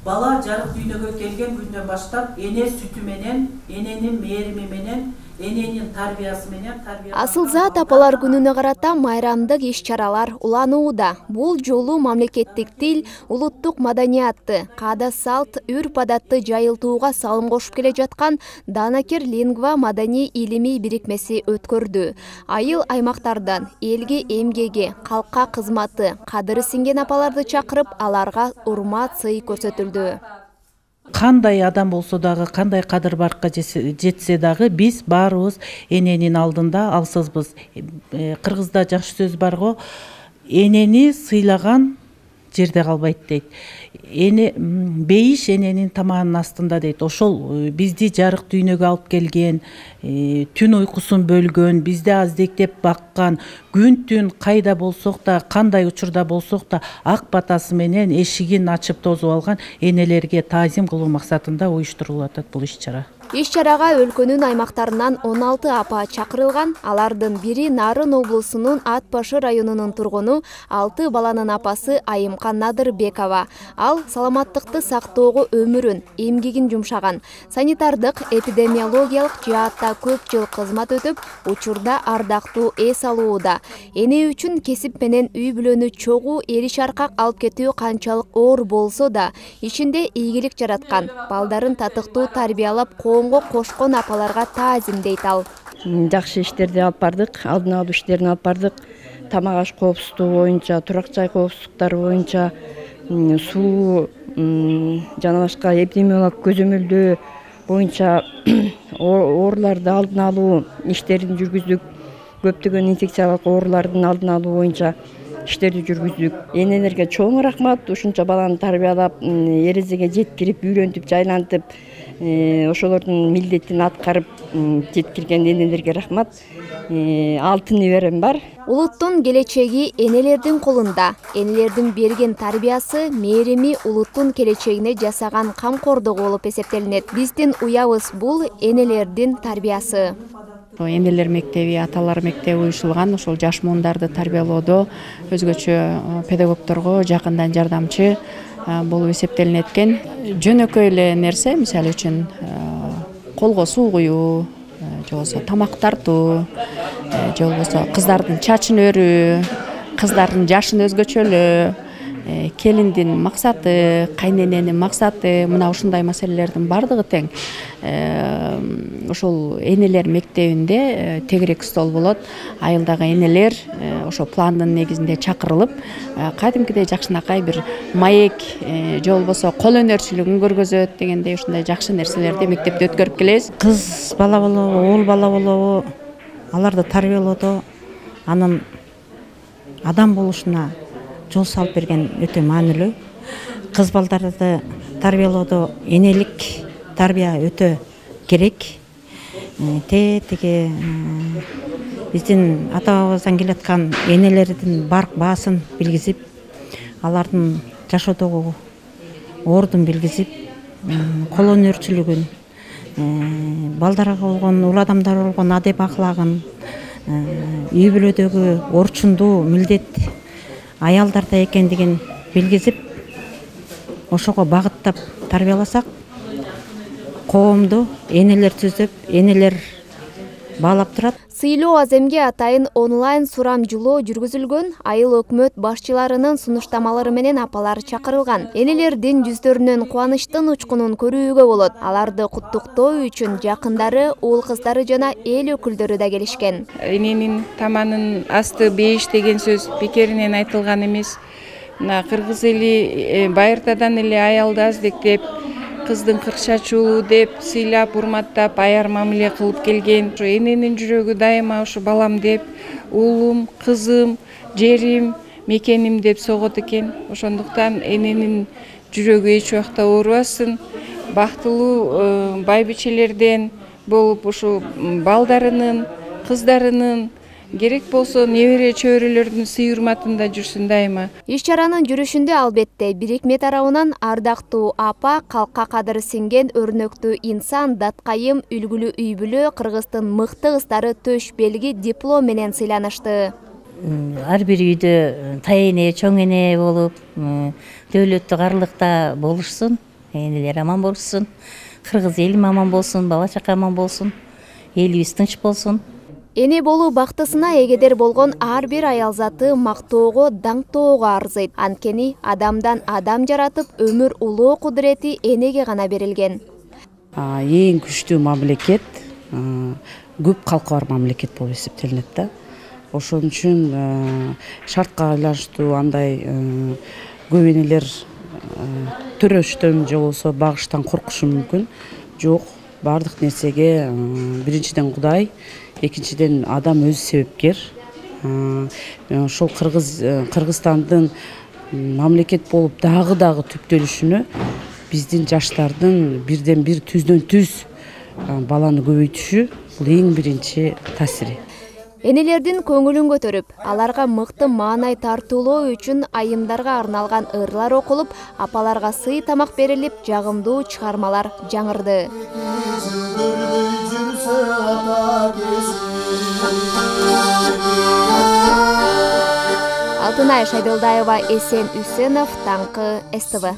Bала жарык дүйнөгө келген күндөн баштап эне сүтү менен, эненин мээрими менен, эненин тарбиясы менен Асылзат апалар күнүнө карата майрамдык иш-чаралар уланууда. Бул жолу мамлекеттик тил, улуттук маданиятты, каада салт, үрп-адатты жайылтууга салым кошуп келе жаткан Данакер лингва маданий илимий бирикмеси өткөрдү. Айыл аймактардан элге эмгеги, калкка кызматы, кадыры сиңген апаларды чакырып, аларга урмат сый көрсөтүлдү. Кандай адам болсо дагы, кандай кадыр баркка жетсе дагы биз баарыбыз эненин алдында алсызбыз. Кыргызда жакшы сөз бар го, энени сыйлаган жерде калбайт дейт. Бейиш эненин тамагынын астында дейт. Ошол бизди жарык дүйнөгө алып келген, түн уйкусун бөлгөн, бизди аздектеп баккан, күн-түн кайда болсок да, кандай учурда болсок да ак батасы менен эшигин ачып тосуп алган энелерге таазим кылуу максатында уюштурулуп атат бул иш-чара. Иш-чарага өлкөнүн аймактарынан 16 апа чакырылган. Алардын бири Нарын облусунун Ат Башы районунун тургуну 6 баланын апасы Айымкан Надырбекова. Ал саламаттыкты сактоого өмүрүн, эмгегин жумшаган. Санитардык, эпидемиологиялык жаатта көп жыл кызмат өтүп, учурда ардактуу эс алууда. Эне үчүн кесип менен үй бүлөнү чогуу эриш аркак алып кетүү канчалык оор болсо да, ичинде ийгилик жараткан, балдарын татыктуу тарбиялап коомго кошкон апаларга таазим дейт ал. Жакшы иштерди алып бардык, алдын алуу иштерин алып бардык. Тамак аш коопсуздугу боюнча, турак жай коопсуздуктары боюнча, суу жана башка эпидемиологиялык көзөмөлдөө боюнча ооруларды алдын алуу иштерин жүргүздүк. Көптөгөн инфекциялык оорулардын алдын алуу боюнча иштерди жүргүздүк. Энелерге чоң рахмат, ушунча баланы тарбиялап, эрезеге жеткирип, үйлөнтүп, жайлантып, ошолордун милдетин аткарып жеткирген энелерге рахмат. Алтын неберем бар. Улуттун келечеги энелердин колунда. Энелердин берген тарбиясы, мээрими улуттун келечегине жасаган камкордугу болуп эсептелинет. Биздин уябыз бул энелердин тарбиясы. Энелер мектеби, аталар мектеби уюшулган, ошол жаш муундарды тарбиялоодо өзгөчө педагогдорго жакындан жардамчы болуп эсептелинет экен. Жөнөкөй эле нерсе, мисалы үчүн колго суу куюу, же болбосо тамак тартуу, же болбосо кыздардын чачын өрүү, кыздардын жашын өзгөчөлөө, келиндин максаты, кайнененин максаты, мына ушундай маселелердин бардыгы тең ошол энелер мектебинде тегерек стол болот. Айылдагы энелер ошо пландын негизинде чакырылып, кадимкидей жакшынакай бир маек, же болбосо кол өнөрчүлүгүн көргөзөт дегендей ушундай жакшы нерселерди мектепте өткөрүп келебиз. Кыз бала болобу, уул бала болобу, аларды тарбиялоодо анын адам болушуна жол салып берген өтө маанилүү. Кыз балдарды тарбиялоодо энелик тарбия өтө керек. Теги биздин ата бабабыздан келаткан энелердин барк баасын билгизип, алардын жашоодогу ордун билгизип, кол өнөрчүлүгүн, балдарга болгон, уул адамдарга болгон адеп аклагын, үй бүлөдөгү орчундуу милдет аялдарда экендигин билгизип, ошого багыттап тарбияласак, коомду энелер түзөп, энелер баалап турат. Сыйлоо аземге атайын онлайн сурамжылоо жүргүзүлгөн. Айыл өкмөт башчыларынын сунуштамалары менен апалар чакырылган. Энелердин жүздөрүнөн кубанычтын учкунун көрүүгө болот. Аларды куттуктоо үчүн жакындары, уул кыздары жана эл өкүлдөрү да келишкен. Эненин таманын асты бейиш деген сөз бекеринен айтылган эмес. Мына кыргыз эли байыртадан эле аялды аздектеп, кыздын кыркчачуу деп сыйлап, урматтап, аяр мамиле кылып келген. Ошо эненин жүрөгү дайыма ошо балам деп, уулум, кызым, жерим, мекеним деп согот экен. Ошондуктан эненин жүрөгү эч убакта оорубасын. Бактылуу байбичелерден болуп, ушу балдарынын, кыздарынын, керек болсо небере чөбөрөлөрдүн сый урматында жүрсүн дайыма. Иш-чаранын жүрүшүндө албетте бирикме тарабынан ардактуу апа, калкка кадыры сиңген өрнөктүү инсан, даткайым, үлгүлүү үй бүлө, Кыргыздын мыкты кыздары төш белги, диплом менен сыйланышты. Ар бир үйдө тайэне, чоң эне болуп, дөөлөттүк арлыкта болушсун. энелер аман болушун, кыргыз элим аман болсун, бала чака аман болсун, элибиз тынч болсун. Эне болуу бактысына эгедер болгон ар бир аял заты мактоого, даңктоого арзыйт. Анткени адамдан адам жаратып, өмүр улуу кудурети энеге гана берилген. Эң күчтүү мамлекет көп калкы бар мамлекет болуп эсептелинет да. Ошон үчүн шартка байланыштуу андай көп энелер төрөштөн же болбосо багыштан коркушу мүмкүн. Жок, бардык нерсеге биринчиден Кудай, экинчиден адам өзү себепкер. Ошол Кыргызстандын мамлекет болуп дагы түптөлүшүнө биздин жаштардын бирден бир түздөн түз баланы көбөйтүшү бул эң биринчи таасири. Энелердин көңүлүн көтөрүп, аларга мыкты маанай тартуулоо үчүн айымдарга арналган ырлар окулуп, апаларга сый тамак берилип, жагымдуу чыгармалар жаңырды. Алтынай Шайдолдаева, Эсен Үсенов, Таңкы, СТВ.